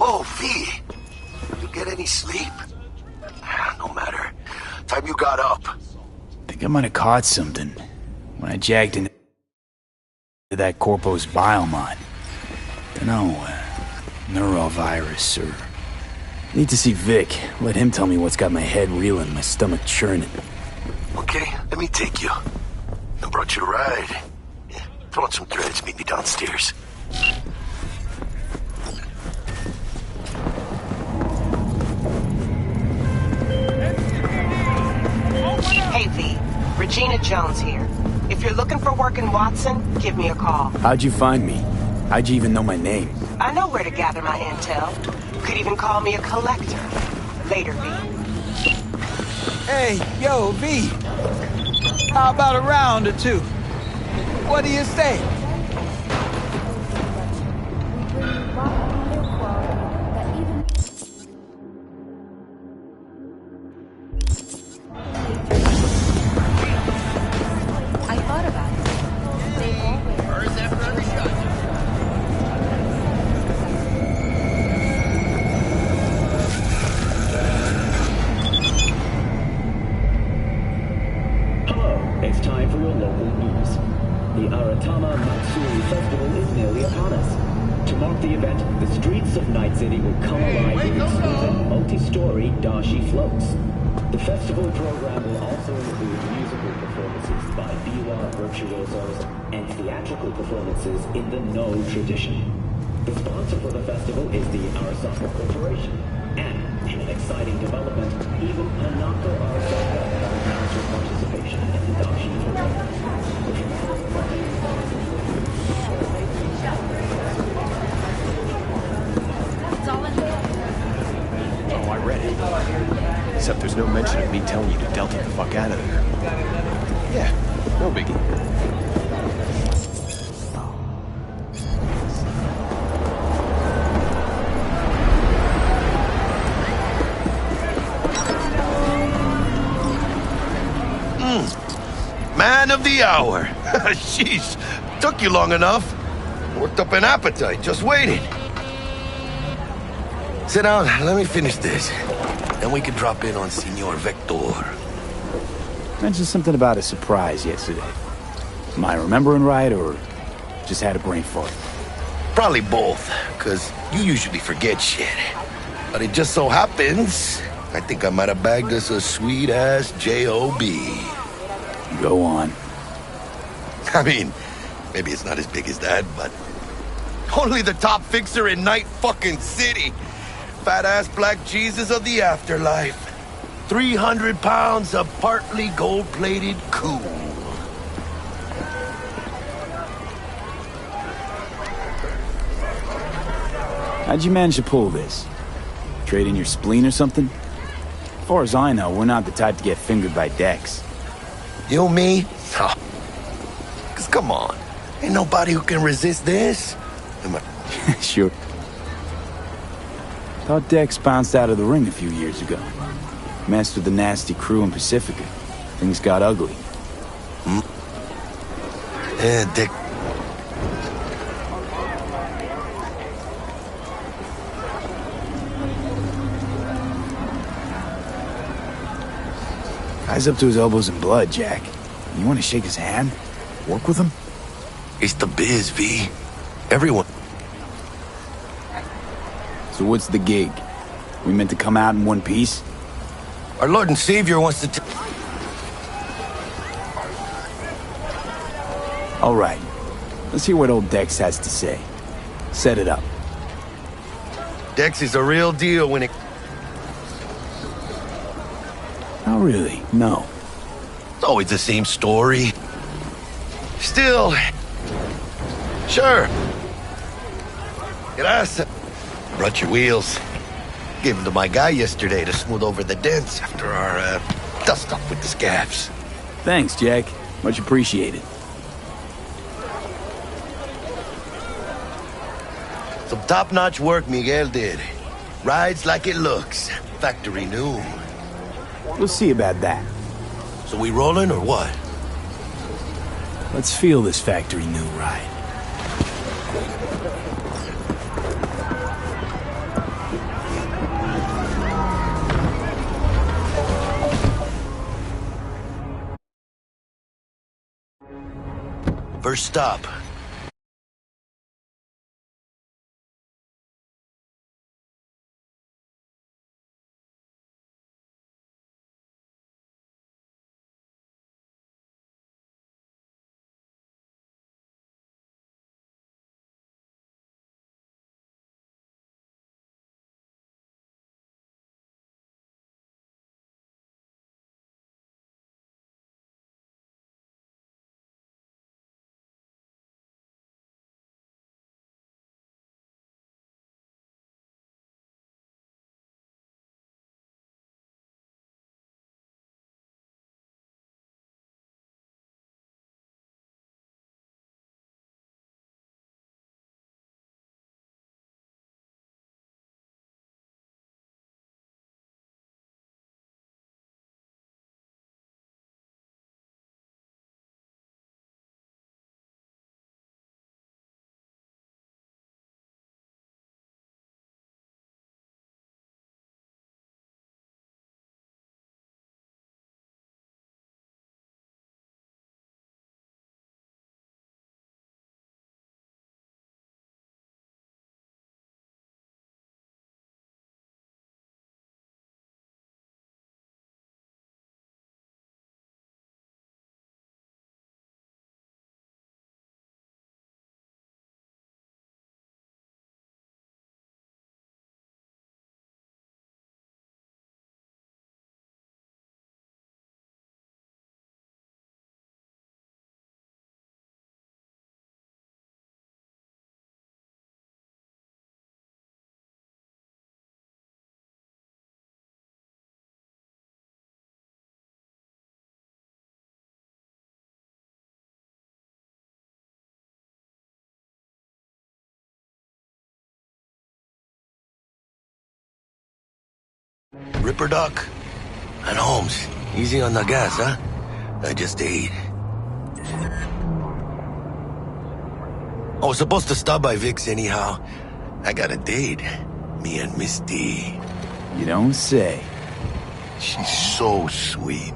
Oh, V. You get any sleep? No matter. Time you got up. Think I might have caught something when I jacked into that Corpo's biomod. Dunno, neurovirus or... Need to see Vic. Let him tell me what's got my head reeling, my stomach churning. Okay, let me take you. I brought you a ride. Yeah, throw on some threads, meet me downstairs. Hey, V. Regina Jones here. If you're looking for work in Watson, give me a call. How'd you find me? How'd you even know my name? I know where to gather my intel. You could even call me a collector. Later, V. Hey, yo, V. How about a round or two? What do you say? I thought about it. They always... First after every shot. It's time for your local news. The Aratama Matsuri Festival is nearly upon us. To mark the event, the streets of Night City will come alive with exquisite multi-story dashi floats. The festival program will also include musical performances by biwa virtuosos and theatrical performances in the No tradition. The sponsor for the festival is the Arasaka Corporation. And, in an exciting development, even Hanako Arasaka has announced her participation in the dashi program. Oh, I read it. Except there's no mention of me telling you to delta the fuck out of there. Yeah, no biggie. Man of the hour. Sheesh. Took you long enough. Worked up an appetite, just waiting. Sit down, let me finish this. Then we can drop in on Senor Vector. Mentioned something about a surprise yesterday. Am I remembering right, or just had a brain fart? Probably both, because you usually forget shit. But it just so happens, I think I might have bagged us a sweet-ass J.O.B. Go on. I mean, maybe it's not as big as that, but... Only the top fixer in Night fucking City. Fat-ass black Jesus of the afterlife. 300 pounds of partly gold-plated cool. How'd you manage to pull this? Trade in your spleen or something? As far as I know, we're not the type to get fingered by Dex. You, me? Oh. Cause come on, ain't nobody who can resist this. Sure. Thought Dex bounced out of the ring a few years ago. Messed with the nasty crew in Pacifica. Things got ugly. Yeah, Dick. Guy's up to his elbows in blood, Jack. You want to shake his hand? Work with him? It's the biz, V. Everyone. So what's the gig? We meant to come out in one piece? Our Lord and Savior wants to All right. Let's hear what old Dex has to say. Set it up. Dex is a real deal when it... Oh, really? No. It's always the same story. Still... Sure. Gracias. Brought your wheels. Gave them to my guy yesterday to smooth over the dents after our, dust-up with the scabs. Thanks, Jack. Much appreciated. Some top-notch work Miguel did. Rides like it looks. Factory new. We'll see about that. So we rolling or what? Let's feel this factory new ride. First stop. Ripper Doc and Holmes. Easy on the gas, huh? I just ate. I was supposed to stop by Vic's anyhow. I got a date. Me and Miss D. You don't say. She's so sweet.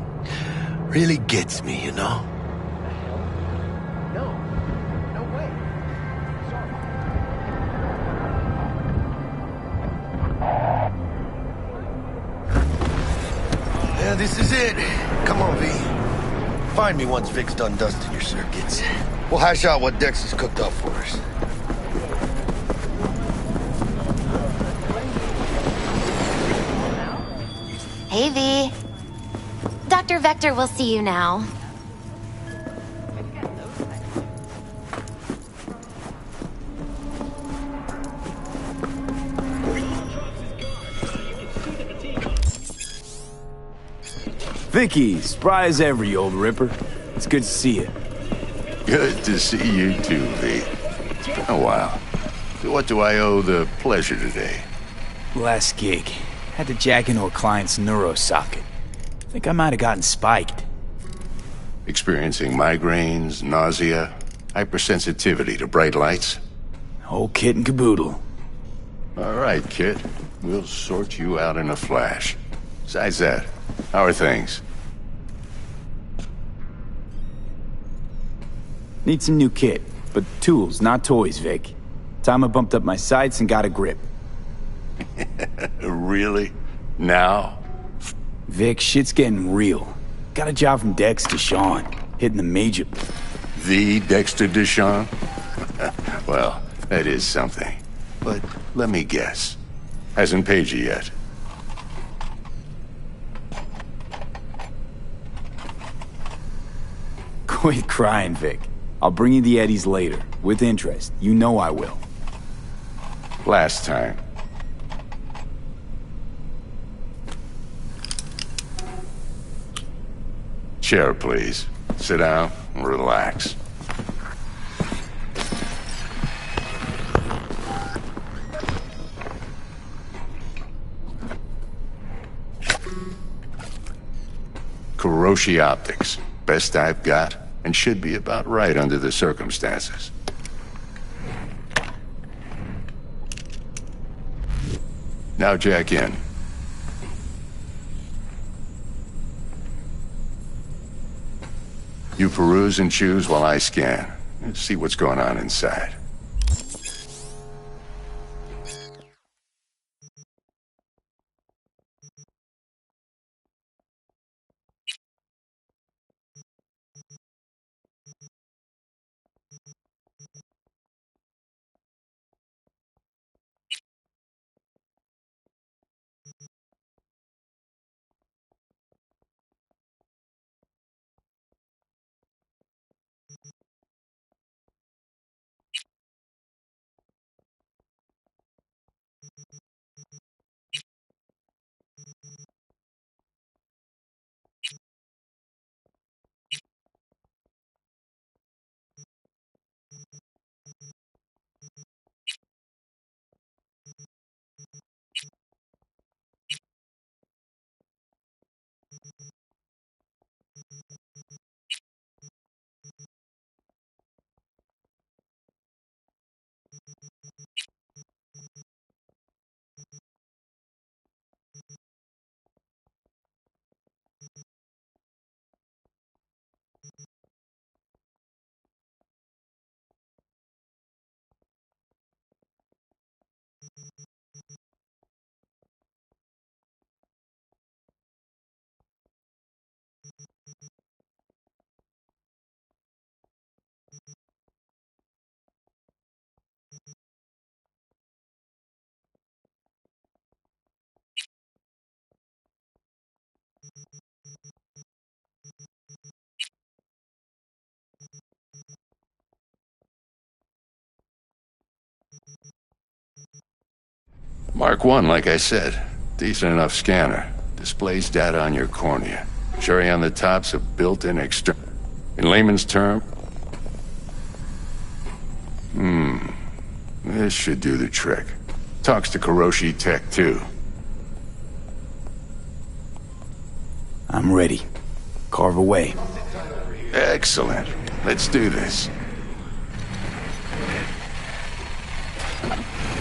Really gets me, you know? No. No way. Sorry. Yeah, this is it. Come on, V. Find me once Vic's done dusting your circuits. We'll hash out what Dex has cooked up for us. Hey, V. Dr. Vector will see you now. Vicky, spry as ever, you old ripper. It's good to see you. Good to see you too, V. Oh, wow. To what do I owe the pleasure today? Last gig. Had to jack into a client's neuro socket. Think I might have gotten spiked. Experiencing migraines, nausea, hypersensitivity to bright lights? Whole kit and caboodle. All right, kid. We'll sort you out in a flash. Besides that, how are things? Need some new kit, but tools, not toys, Vic. Time I bumped up my sights and got a grip. Really? Now? Vic, shit's getting real. Got a job from Dex to Sean, hitting the major... The Dexter Deshawn? Well, that is something. But let me guess. Hasn't paid you yet. Quit crying, Vic. I'll bring you the eddies later, with interest. You know I will. Last time. Chair, please. Sit down and relax. Kuroshi Optics. Best I've got, and should be about right under the circumstances. Now jack in. You peruse and choose while I scan. See what's going on inside. Mark 1, like I said. Decent enough scanner. Displays data on your cornea. Cherry on the top's a built-in external. In layman's term... This should do the trick. Talks to Kuroshi Tech, too. I'm ready. Carve away. Excellent. Let's do this.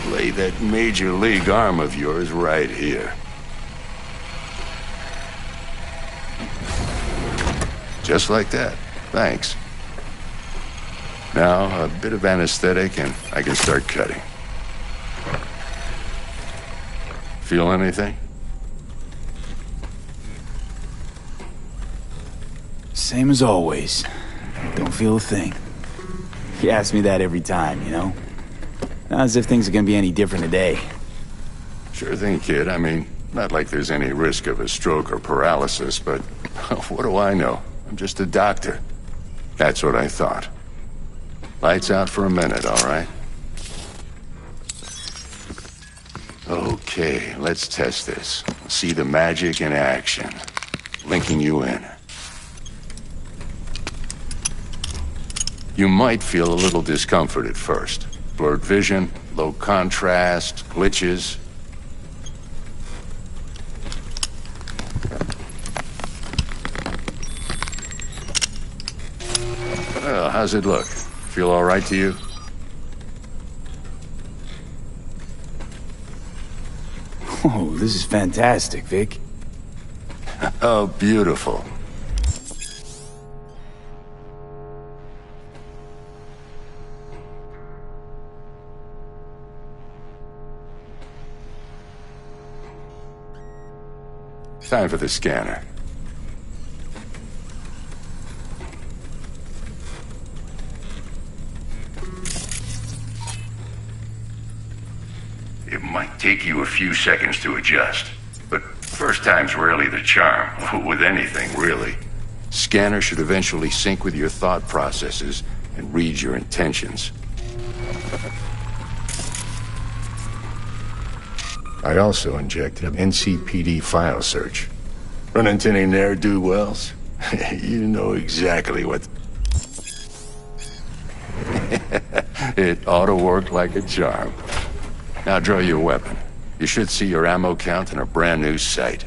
Lay that major league arm of yours right here. Just like that. Thanks. Now, a bit of anesthetic and I can start cutting. Feel anything? Same as always. Don't feel a thing. You ask me that every time, you know? Not as if things are gonna be any different today. Sure thing, kid. I mean, not like there's any risk of a stroke or paralysis, but what do I know? I'm just a doctor. That's what I thought. Lights out for a minute, all right? Okay, let's test this. See the magic in action. Linking you in. You might feel a little discomfort at first. Blurred vision, low contrast, glitches. Well, how's it look? Feel all right to you? Oh, this is fantastic, Vic. Oh, beautiful. Time for the scanner. It might take you a few seconds to adjust, but first time's rarely the charm, with anything, really. Scanner should eventually sync with your thought processes and read your intentions. I also injected an NCPD file search. Run into any ne'er-do-wells? You know exactly what... It ought to work like a charm. Now draw your weapon. You should see your ammo count in a brand new sight.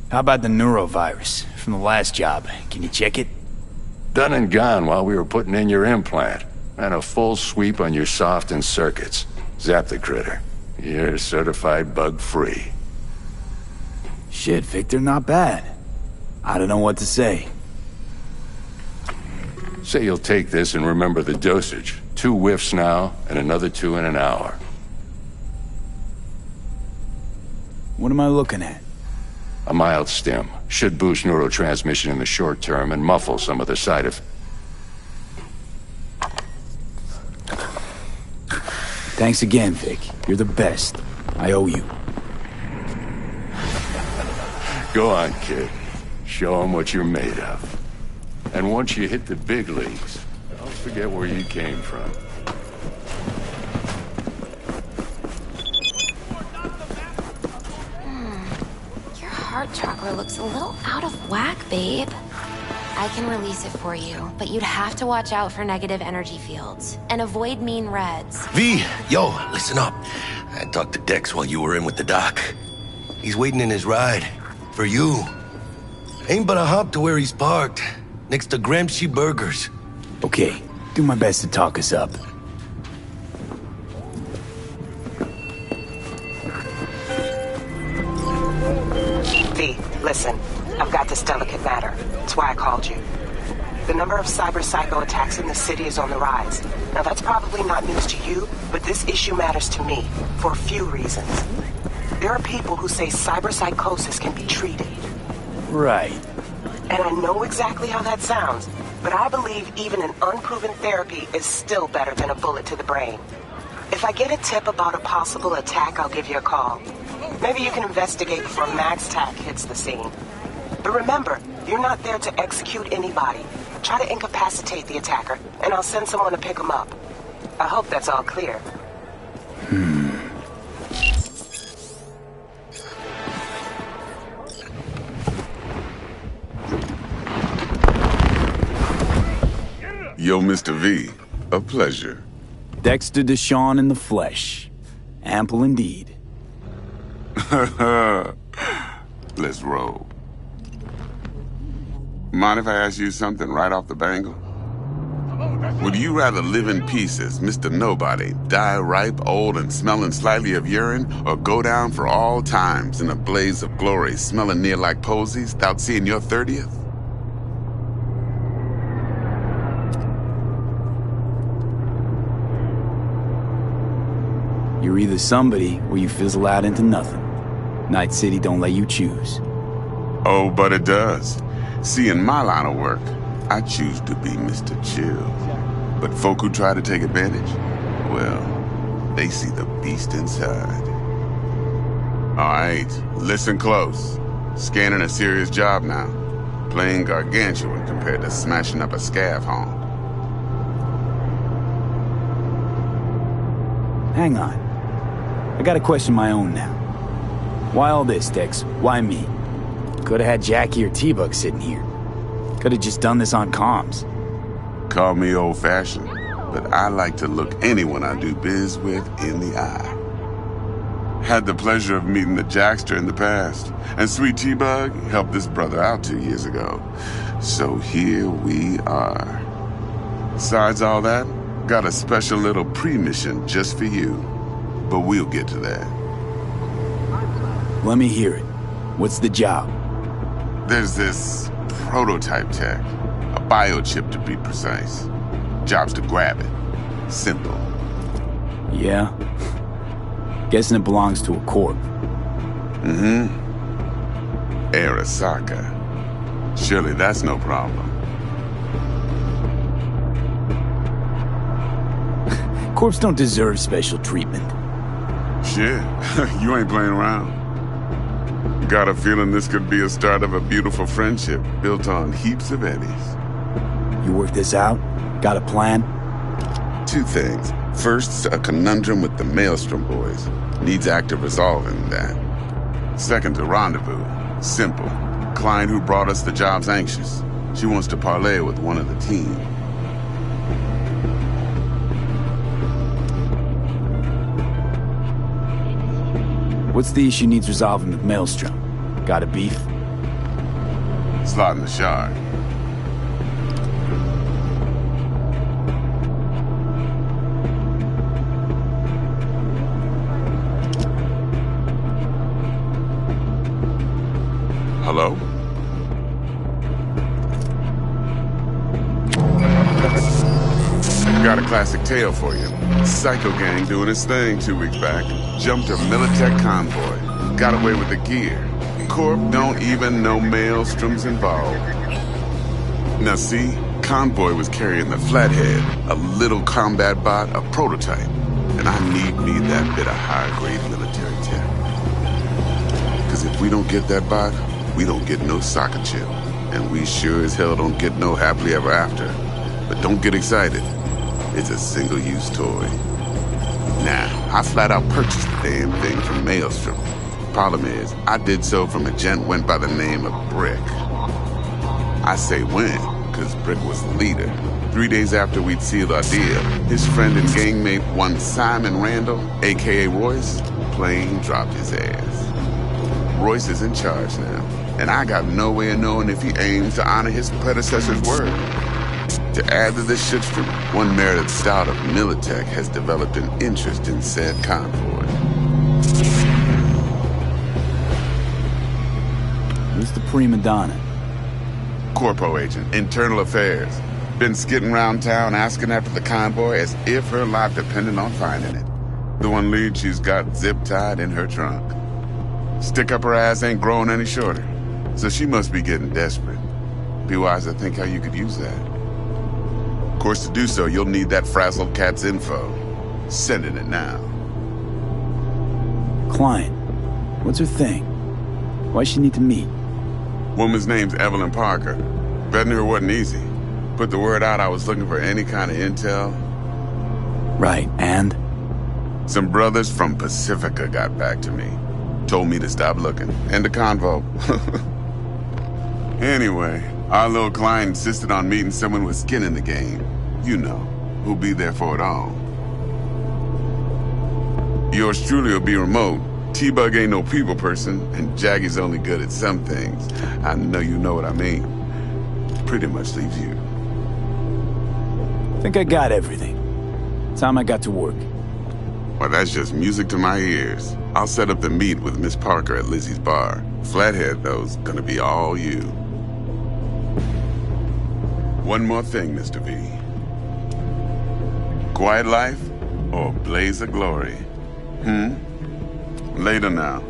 How about the neurovirus from the last job? Can you check it? Done and gone while we were putting in your implant. And a full sweep on your soft and circuits. Zap the critter. You're certified bug-free. Shit, Victor, not bad. I don't know what to say. Say you'll take this and remember the dosage. 2 whiffs now, and another 2 in an hour. What am I looking at? A mild stim. Should boost neurotransmission in the short term and muffle some of the side effects. Thanks again, Vic. You're the best. I owe you. Go on, kid. Show them what you're made of. And once you hit the big leagues, don't forget where you came from. Your heart chakra looks a little out of whack, babe. I can release it for you, but you'd have to watch out for negative energy fields and avoid mean reds. V, yo, listen up. I talked to Dex while you were in with the doc. He's waiting in his ride. For you. Ain't but a hop to where he's parked. Next to Gramsci Burgers. Okay, do my best to talk us up. V, listen. I've got this delicate matter. That's why I called you. The number of cyber psycho attacks in the city is on the rise. Now that's probably not news to you, but this issue matters to me for a few reasons. There are people who say cyber psychosis can be treated. Right. And I know exactly how that sounds, but I believe even an unproven therapy is still better than a bullet to the brain. If I get a tip about a possible attack, I'll give you a call. Maybe you can investigate before MaxTac hits the scene. But remember, you're not there to execute anybody. Try to incapacitate the attacker, and I'll send someone to pick him up. I hope that's all clear. Yo, Mr. V, a pleasure. Dexter Deshawn in the flesh. Ample indeed. Let's roll. Mind if I ask you something right off the bangle? Would you rather live in pieces, Mr. Nobody, die ripe, old, and smelling slightly of urine, or go down for all times in a blaze of glory, smelling near like posies, without seeing your 30th? You're either somebody or you fizzle out into nothing. Night City don't let you choose. Oh, but it does. See, in my line of work, I choose to be Mr. Chill. But folk who try to take advantage, well, they see the beast inside. All right, listen close. Scanning a serious job now. Playing gargantuan compared to smashing up a scav home. Hang on. I got a question of my own now. Why all this, Dex? Why me? Could have had Jackie or T-Bug sitting here. Could have just done this on comms. Call me old-fashioned, but I like to look anyone I do biz with in the eye. Had the pleasure of meeting the Jackster in the past, and Sweet T-Bug helped this brother out 2 years ago. So here we are. Besides all that, got a special little pre-mission just for you. But we'll get to that. Let me hear it. What's the job? There's this prototype tech, a biochip to be precise. Job's to grab it. Simple. Yeah? Guessing it belongs to a corp. Mm-hmm. Arasaka. Surely that's no problem. Corps don't deserve special treatment. Shit, you ain't playing around. Got a feeling this could be a start of a beautiful friendship built on heaps of eddies. You work this out? Got a plan? 2 things. First, a conundrum with the Maelstrom boys. Needs active resolving that. Second, a rendezvous. Simple. Client who brought us the job's anxious. She wants to parlay with one of the team. What's the issue needs resolving with Maelstrom? Got a beef? Slot in the shard. Hello? Got a classic tale for you. Psycho gang doing its thing 2 weeks back. Jumped a Militech convoy. Got away with the gear. Corp don't even know Maelstrom's involved. Now see, convoy was carrying the Flathead, a little combat bot, a prototype. And I need me that bit of high-grade military tech. Because if we don't get that bot, we don't get no soccer chip. And we sure as hell don't get no happily ever after. But don't get excited. It's a single-use toy. Now, I flat out purchased the damn thing from Maelstrom. Problem is, I did so from a gent went by the name of Brick. I say when, because Brick was the leader. 3 days after we'd sealed our deal, his friend and gangmate, one Simon Randall, a.k.a. Royce, plain dropped his ass. Royce is in charge now, and I got no way of knowing if he aims to honor his predecessor's word. To add to this shitstorm, one Meredith Stout of Militech has developed an interest in said convoy. Who's the prima donna? Corpo agent, internal affairs. Been skidding around town asking after the convoy as if her life depended on finding it. The one lead she's got zip-tied in her trunk. Stick up her ass ain't growing any shorter, so she must be getting desperate. Be wise to think how you could use that. Of course, to do so, you'll need that frazzled cat's info. Sending it now. Client. What's her thing? Why she need to meet? Woman's name's Evelyn Parker. Betting her wasn't easy. Put the word out I was looking for any kind of intel. Right, and? Some brothers from Pacifica got back to me. Told me to stop looking. And the convo. Anyway, our little client insisted on meeting someone with skin in the game. You know, who'll be there for it all. Yours truly will be remote. T-Bug ain't no people person, and Jaggy's only good at some things. I know you know what I mean. Pretty much leaves you. Think I got everything. Time I got to work. Well, that's just music to my ears. I'll set up the meet with Miss Parker at Lizzie's bar. Flathead, though's gonna be all you. One more thing, Mr. V. Quiet life or blaze of glory? Later now.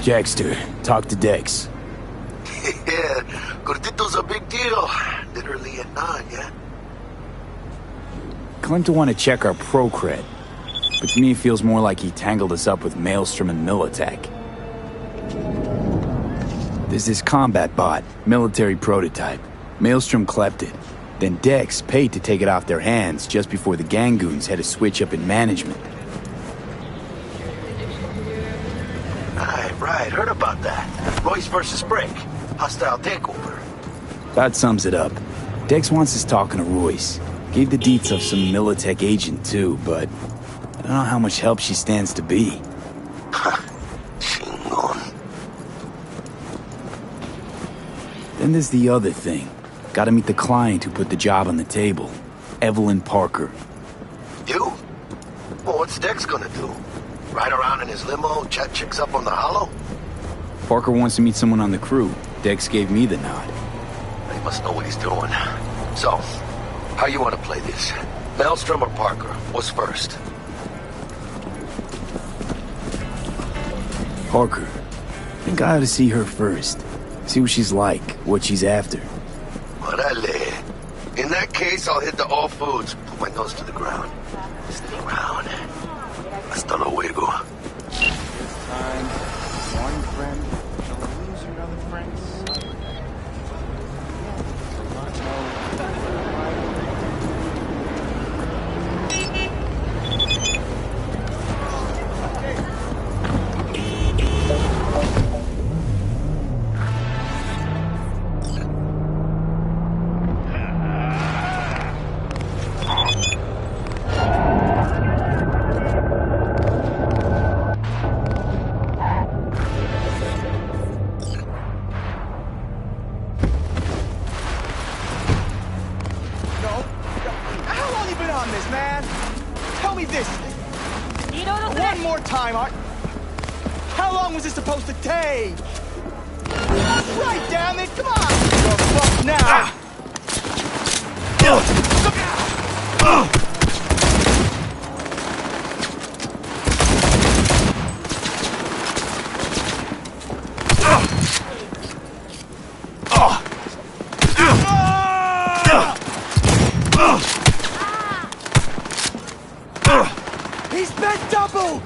Jackster, talk to Dex. Yeah, Gordito's a big deal. Literally at 9, yeah? Claimed to want to check our pro cred, but to me it feels more like he tangled us up with Maelstrom and Militech. There's this combat bot, military prototype. Maelstrom clept it. Then Dex paid to take it off their hands just before the Gangoons had a switch up in management. Right, heard about that. Royce versus Brick. Hostile takeover. That sums it up. Dex wants us talking to Royce. Gave the deets of some Militech agent too, but I don't know how much help she stands to be. Chingon. Then there's the other thing. Gotta meet the client who put the job on the table. Evelyn Parker. You? Well, what's Dex gonna do? Ride around in his limo, chat chicks up on the hollow? Parker wants to meet someone on the crew. Dex gave me the nod. He must know what he's doing. So, how you want to play this? Maelstrom or Parker? What's first? Parker. Think I ought to see her first. See what she's like, what she's after. Orale. In that case, I'll hit the all foods. Put my nose to the ground. Stay around. Hasta luego. Time. One friend. Shall I lose your other friends? on this, man. Tell me this. One more time, how long was this supposed to take? Right, damn it, come on! You're fucked now! He's been doubled!